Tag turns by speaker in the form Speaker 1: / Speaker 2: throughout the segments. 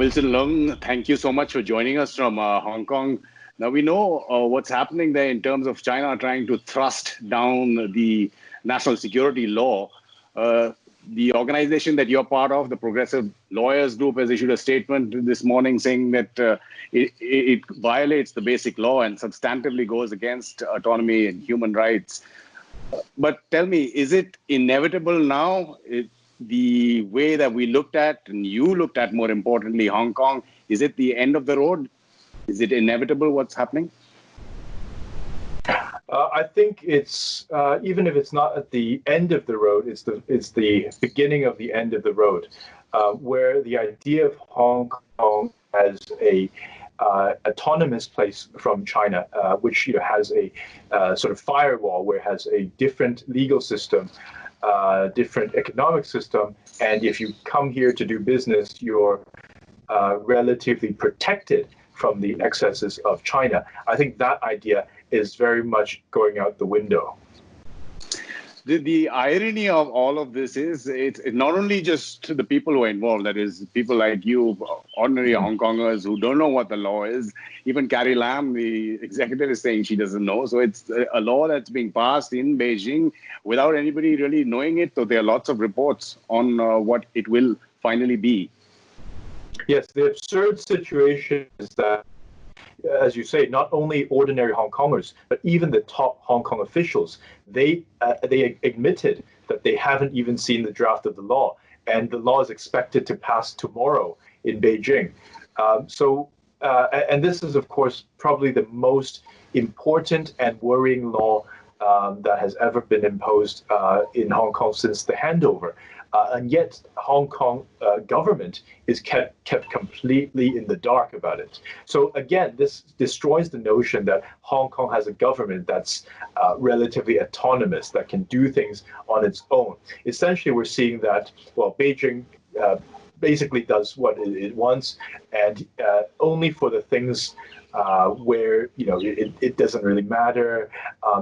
Speaker 1: Wilson Leung, thank you so much for joining us from Hong Kong. Now, we know what's happening there in terms of China trying to thrust down the national security law. The organization that you're part of, the Progressive Lawyers Group, has issued a statement this morning saying that it violates the basic law and substantively goes against autonomy and human rights. But tell me, is it inevitable now? The way that we looked at, and you looked at more importantly, Hong Kong, is it the end of the road? Is it inevitable what's happening?
Speaker 2: I think it's even if it's not at the end of the road, it's the beginning of the end of the road, where the idea of Hong Kong as a autonomous place from China, which has a sort of firewall, where it has a different legal system, different economic system, and if you come here to do business, you're relatively protected from the excesses of China. I think that idea is very much going out the window.
Speaker 1: The irony of all of this is it's not only just the people who are involved, that is, people like you, ordinary Hong Kongers who don't know what the law is. Even Carrie Lam, the executive, is saying she doesn't know. So it's a law that's being passed in Beijing without anybody really knowing it. So there are lots of reports on what it will finally be.
Speaker 2: Yes, the absurd situation is that, as you say, not only ordinary Hong Kongers, but even the top Hong Kong officials, they admitted that they haven't even seen the draft of the law, and the law is expected to pass tomorrow in Beijing. And this is, of course, probably the most important and worrying law that has ever been imposed in Hong Kong since the handover. And yet, Hong Kong government is kept completely in the dark about it. So again, this destroys the notion that Hong Kong has a government that's relatively autonomous, that can do things on its own. Essentially, we're seeing that, well, Beijing basically does what it wants, and only for the things where it doesn't really matter,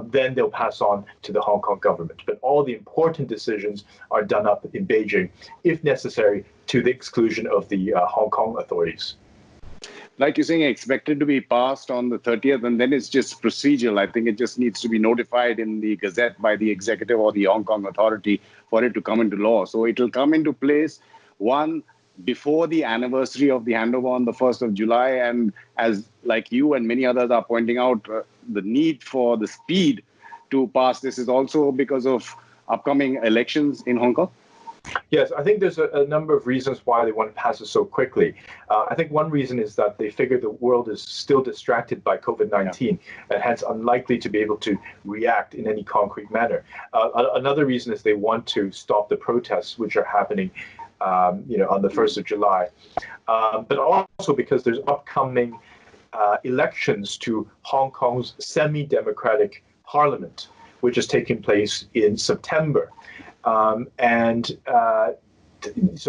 Speaker 2: then they'll pass on to the Hong Kong government. But all the important decisions are done up in Beijing, if necessary, to the exclusion of the Hong Kong authorities.
Speaker 1: Like you're saying, expected to be passed on the 30th, and then it's just procedural. I think it just needs to be notified in the Gazette by the executive or the Hong Kong authority for it to come into law. So it will come into place, one, before the anniversary of the handover on the 1st of July. And as like you and many others are pointing out, the need for the speed to pass this is also because of upcoming elections in Hong Kong.
Speaker 2: Yes, I think there's a number of reasons why they want to pass it so quickly. I think one reason is that they figure the world is still distracted by COVID-19 and hence unlikely to be able to react in any concrete manner. Another reason is they want to stop the protests which are happening on the 1st of July. But also because there's upcoming elections to Hong Kong's semi-democratic parliament, which is taking place in September. So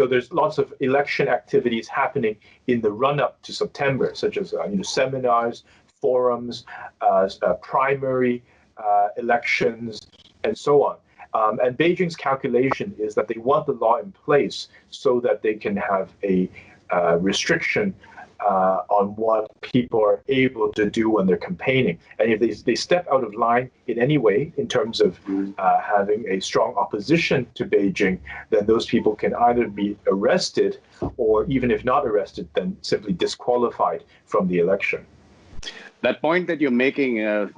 Speaker 2: there's lots of election activities happening in the run-up to September, such as seminars, forums, primary elections, and so on. And Beijing's calculation is that they want the law in place so that they can have a restriction on what people are able to do when they're campaigning. And if they step out of line in any way in terms of having a strong opposition to Beijing, then those people can either be arrested or, even if not arrested, then simply disqualified from the election.
Speaker 1: That point that you're making,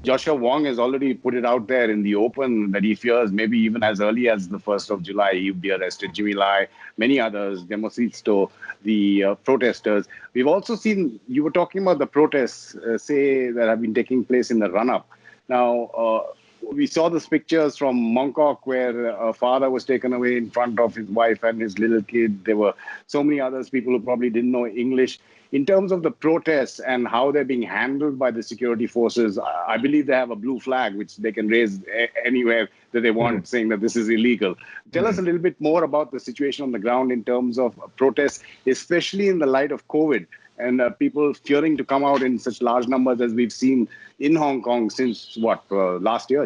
Speaker 1: Joshua Wong has already put it out there in the open that he fears maybe even as early as the 1st of July, he'll be arrested. Jimmy Lai, many others, Demosisto, the protesters. We've also seen, you were talking about the protests, that have been taking place in the run-up. Now, we saw these pictures from Mongkok where a father was taken away in front of his wife and his little kid. There were so many others, people who probably didn't know English. In terms of the protests and how they're being handled by the security forces, I believe they have a blue flag, which they can raise anywhere that they want, saying that this is illegal. Tell us a little bit more about the situation on the ground in terms of protests, especially in the light of COVID and people fearing to come out in such large numbers as we've seen in Hong Kong since, June last year?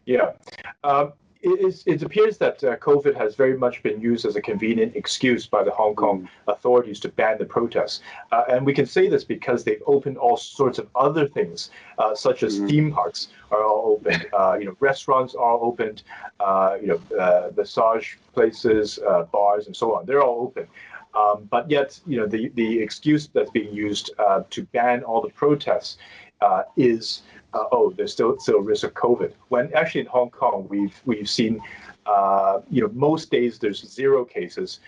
Speaker 2: Yeah. It appears that COVID has very much been used as a convenient excuse by the Hong Kong authorities to ban the protests. And we can say this because they've opened all sorts of other things, such as theme parks are all opened, restaurants are all opened, massage places, bars, and so on. They're all open. But yet, the excuse that's being used to ban all the protests is there's still a risk of COVID. When actually in Hong Kong, we've seen, most days there's 0 cases.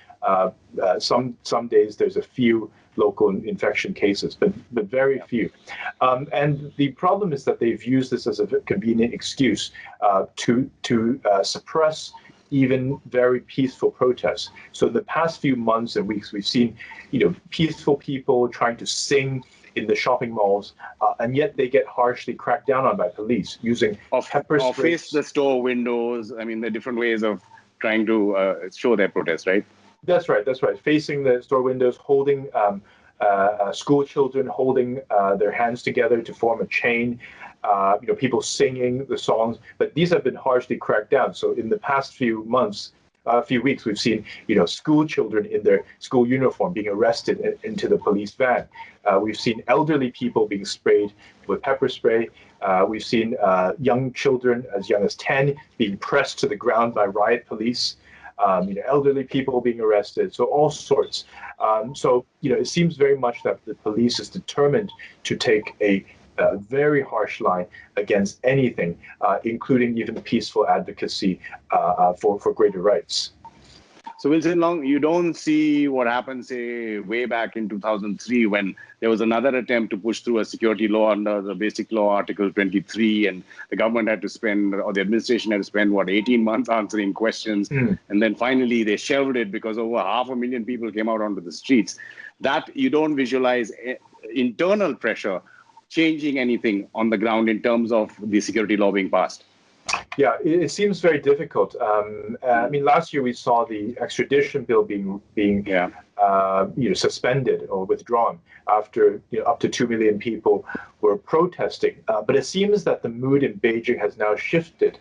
Speaker 2: Some days there's a few local infection cases, but very few. And the problem is that they've used this as a convenient excuse to suppress even very peaceful protests. So in the past few months and weeks, we've seen, peaceful people trying to sing in the shopping malls, and yet they get harshly cracked down on by police using pepper spray.
Speaker 1: Or face the store windows. I mean, the different ways of trying to show their protest, right?
Speaker 2: That's right. Facing the store windows, holding school children, holding their hands together to form a chain. People singing the songs, but these have been harshly cracked down. So in the past few months, few weeks, we've seen, school children in their school uniform being arrested into the police van. We've seen elderly people being sprayed with pepper spray. We've seen young children as young as 10 being pressed to the ground by riot police. Elderly people being arrested. So all sorts. It seems very much that the police is determined to take a very harsh line against anything, including even peaceful advocacy for greater rights.
Speaker 1: So, Wilson Leung, you don't see what happened, say, way back in 2003 when there was another attempt to push through a security law under the Basic Law, Article 23, and the government had to spend, or the administration had to spend, 18 months answering questions. And then finally they shelved it because over 500,000 people came out onto the streets. That you don't visualize internal pressure changing anything on the ground in terms of the security law being passed?
Speaker 2: Yeah, it seems very difficult. Last year we saw the extradition bill being suspended or withdrawn after up to 2 million people were protesting. But it seems that the mood in Beijing has now shifted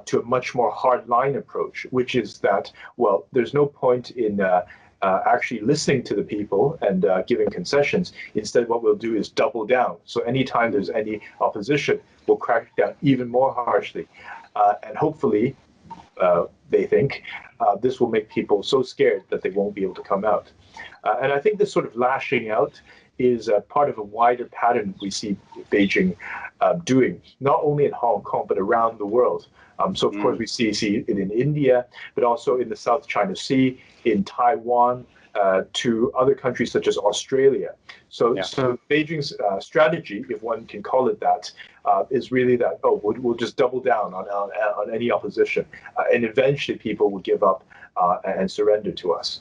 Speaker 2: to a much more hardline approach, which is that, well, there's no point in actually listening to the people and giving concessions. Instead, what we'll do is double down. So anytime there's any opposition, we'll crack down even more harshly. And hopefully, they think, this will make people so scared that they won't be able to come out. And I think this sort of lashing out is part of a wider pattern we see Beijing doing, not only in Hong Kong, but around the world. So, of course, we see it in India, but also in the South China Sea, in Taiwan, to other countries such as Australia. So Beijing's strategy, if one can call it that, is really that, we'll just double down on any opposition. And eventually people will give up and surrender to us.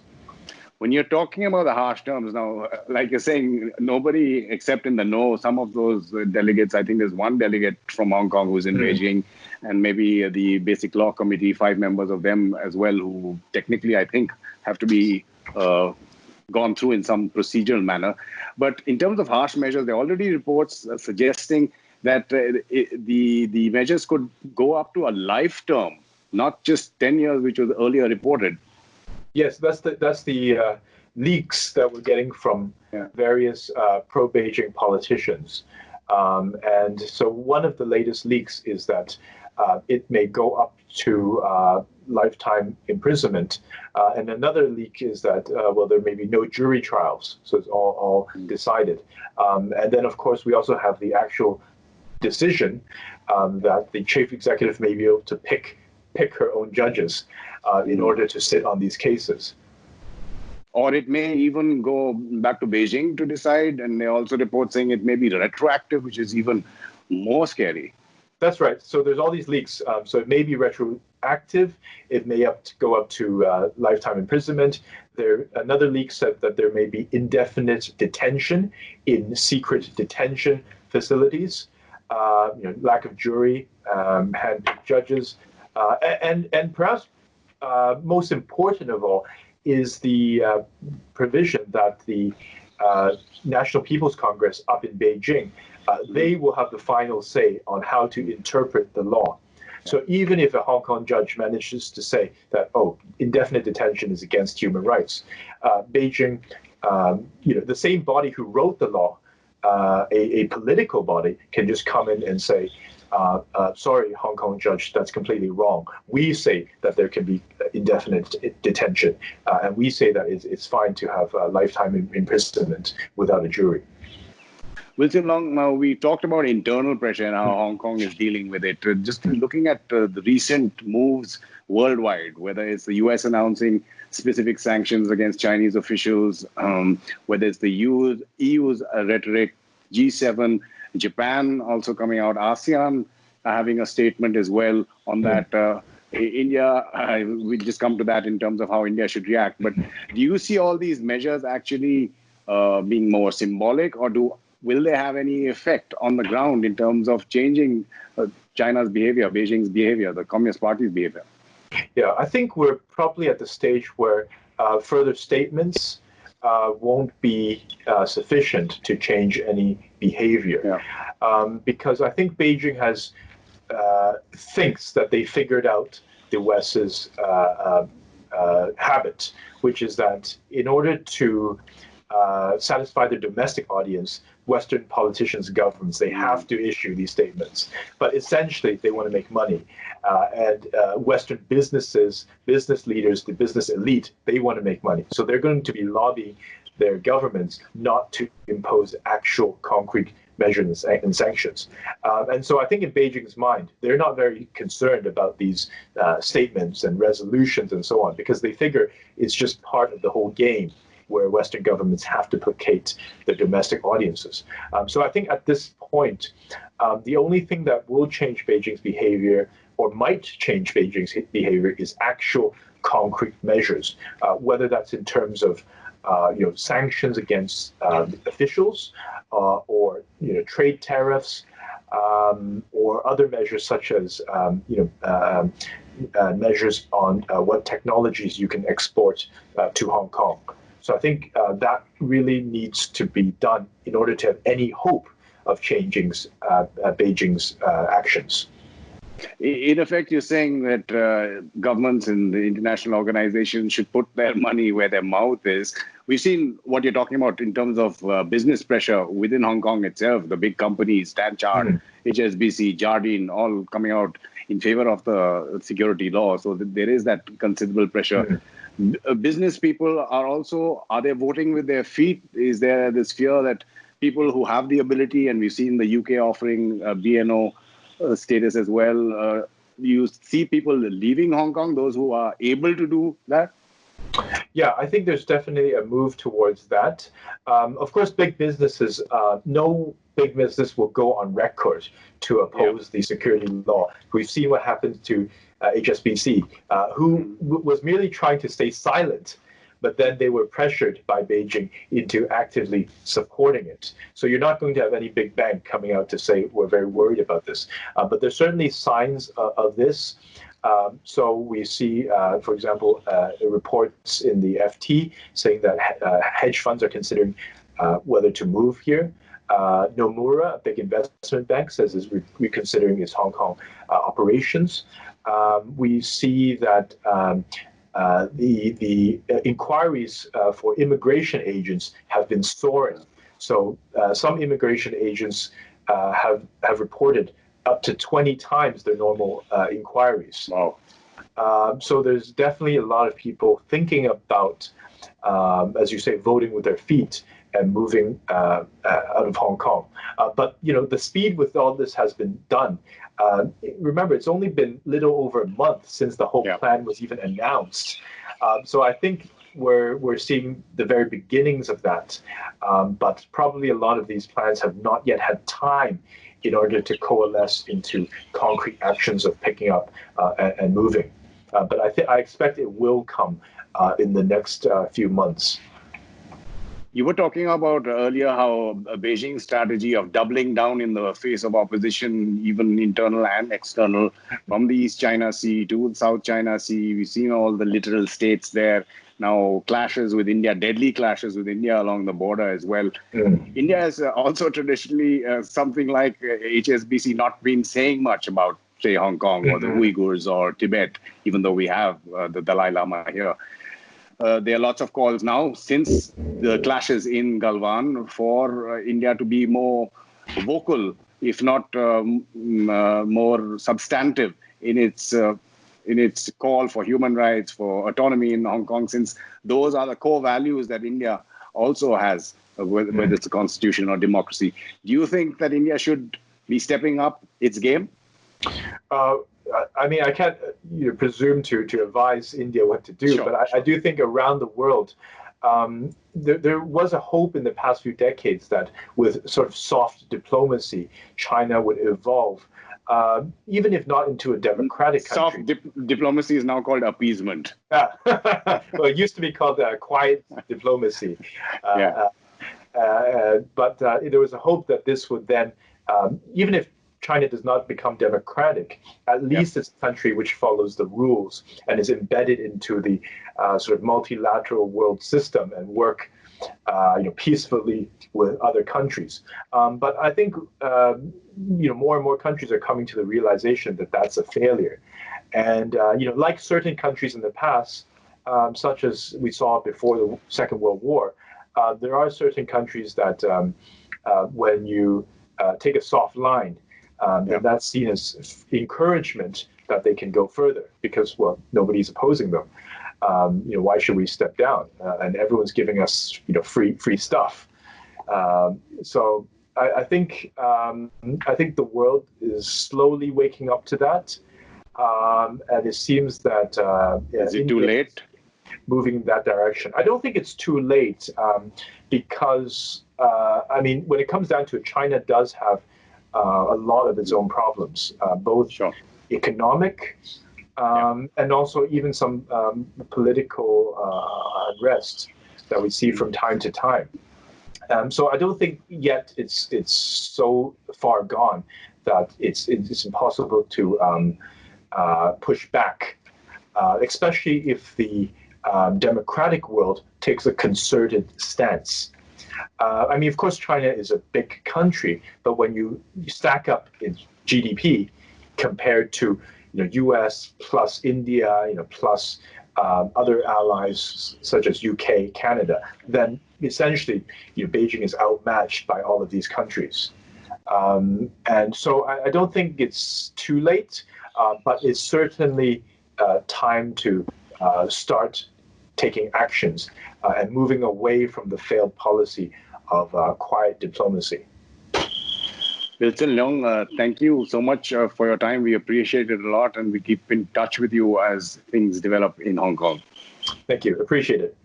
Speaker 1: When you're talking about the harsh terms now, like you're saying, nobody except in the know, some of those delegates, I think there's one delegate from Hong Kong who's in Beijing, and maybe the Basic Law Committee, 5 members of them as well, who technically, I think, have to be gone through in some procedural manner. But in terms of harsh measures, there are already reports suggesting that the measures could go up to a life term, not just 10 years, which was earlier reported.
Speaker 2: Yes, that's the leaks that we're getting from various pro-Beijing politicians. And so one of the latest leaks is that it may go up to lifetime imprisonment. And another leak is that, there may be no jury trials. So it's all decided. And then, of course, we also have the actual decision that the chief executive may be able to pick her own judges in order to sit on these cases.
Speaker 1: Or it may even go back to Beijing to decide. And they also report saying it may be retroactive, which is even more scary.
Speaker 2: That's right. So there's all these leaks. So it may be retroactive. It may go up to lifetime imprisonment. Another leak said that there may be indefinite detention in secret detention facilities. Lack of jury, handpicked judges, and perhaps most important of all is the provision that the National People's Congress up in Beijing, they will have the final say on how to interpret the law. So even if a Hong Kong judge manages to say that, oh, indefinite detention is against human rights, Beijing, the same body who wrote the law, a political body, can just come in and say, sorry, Hong Kong judge, that's completely wrong. We say that there can be indefinite detention, and we say that it's fine to have lifetime imprisonment without a jury.
Speaker 1: Wilson Leung, now we talked about internal pressure and how Hong Kong is dealing with it. Just looking at the recent moves worldwide, whether it's the US announcing specific sanctions against Chinese officials, whether it's the EU's rhetoric, G7, Japan also coming out, ASEAN having a statement as well on that. India, we'll just come to that in terms of how India should react. But do you see all these measures actually being more symbolic, or will they have any effect on the ground in terms of changing China's behavior, Beijing's behavior, the Communist Party's behavior?
Speaker 2: Yeah, I think we're probably at the stage where further statements won't be sufficient to change any behavior. Because I think Beijing thinks that they figured out the West's habit, which is that in order to satisfy the domestic audience, Western politicians, governments, they have to issue these statements. But essentially, they want to make money. And Western businesses, business leaders, the business elite, they want to make money. So they're going to be lobbying their governments not to impose actual concrete measures and sanctions. And so I think in Beijing's mind, they're not very concerned about these statements and resolutions and so on, because they figure it's just part of the whole game where Western governments have to placate their domestic audiences. So I think at this point, the only thing that will change Beijing's behavior or might change Beijing's behavior is actual concrete measures, whether that's in terms of sanctions against officials or trade tariffs or other measures such as measures on what technologies you can export to Hong Kong. So I think that really needs to be done in order to have any hope of changing Beijing's actions.
Speaker 1: In effect, you're saying that governments and the international organizations should put their money where their mouth is. We've seen what you're talking about in terms of business pressure within Hong Kong itself. The big companies, Stan Chart, HSBC, Jardine, all coming out in favor of the security law. So there is that considerable pressure. Business people are they voting with their feet? Is there this fear that people who have the ability, and we've seen the UK offering BNO status as well, you see people leaving Hong Kong, those who are able to do that?
Speaker 2: Yeah, I think there's definitely a move towards that. Of course, big businesses, no big business will go on record to oppose the security law. We've seen what happened to HSBC, who was merely trying to stay silent, but then they were pressured by Beijing into actively supporting it. So you're not going to have any big bank coming out to say, we're very worried about this. But there's certainly signs of this. So we see, for example, reports in the FT saying that hedge funds are considering whether to move here. Nomura, a big investment bank, says is reconsidering its Hong Kong operations. We see that the inquiries for immigration agents have been soaring. So some immigration agents have reported up to 20 times their normal inquiries.
Speaker 1: Wow.
Speaker 2: So there's definitely a lot of people thinking about, as you say, voting with their feet and moving out of Hong Kong. But the speed with all this has been done. Remember, it's only been little over a month since the whole plan was even announced. So I think we're seeing the very beginnings of that. But probably a lot of these plans have not yet had time in order to coalesce into concrete actions of picking up and moving. But I expect it will come in the next few months.
Speaker 1: You were talking about earlier how Beijing's strategy of doubling down in the face of opposition, even internal and external, from the East China Sea to South China Sea. We've seen all the littoral states there. Now clashes with India, deadly clashes with India along the border as well. India has also traditionally something like HSBC not been saying much about say, Hong Kong or the Uyghurs or Tibet, even though we have the Dalai Lama here. There are lots of calls now since the clashes in Galwan for India to be more vocal, if not more substantive in its call for human rights, for autonomy in Hong Kong, since those are the core values that India also has, whether it's a constitution or democracy. Do you think that India should be stepping up its game?
Speaker 2: I mean, I can't presume to advise India what to do, but I do think around the world, there was a hope in the past few decades that with sort of soft diplomacy, China would evolve, even if not into a democratic country.
Speaker 1: Soft diplomacy is now called appeasement.
Speaker 2: Well, it used to be called quiet diplomacy. But there was a hope that this would then, even if China does not become democratic, at least it's a country which follows the rules and is embedded into the sort of multilateral world system and work peacefully with other countries. But I think more and more countries are coming to the realization that that's a failure. And like certain countries in the past, such as we saw before the Second World War, there are certain countries that when you take a soft line, and that's seen as encouragement that they can go further because, well, nobody's opposing them. Why should we step down? And everyone's giving us, free stuff. So I think the world is slowly waking up to that, and it seems that
Speaker 1: is it too late?
Speaker 2: Moving in that direction. I don't think it's too late because when it comes down to it, China does have a lot of its own problems, both economic and also even some political unrest that we see from time to time. So I don't think yet it's so far gone that it's impossible to push back, especially if the democratic world takes a concerted stance. Of course, China is a big country, but when you stack up its GDP compared to U.S. plus India, plus other allies such as UK, Canada, then essentially Beijing is outmatched by all of these countries. And so I don't think it's too late, but it's certainly time to start taking actions and moving away from the failed policy of quiet diplomacy.
Speaker 1: Wilson Leung, thank you so much for your time. We appreciate it a lot, and we keep in touch with you as things develop in Hong Kong.
Speaker 2: Thank you. Appreciate it.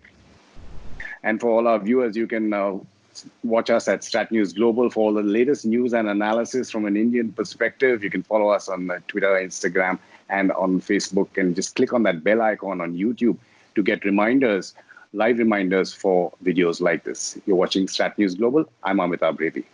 Speaker 1: And for all our viewers, you can watch us at Strat News Global for all the latest news and analysis from an Indian perspective. You can follow us on Twitter, Instagram, and on Facebook, and just click on that bell icon on YouTube to get live reminders for videos like this. You're watching Strat News Global. I'm Amitabh Reddy.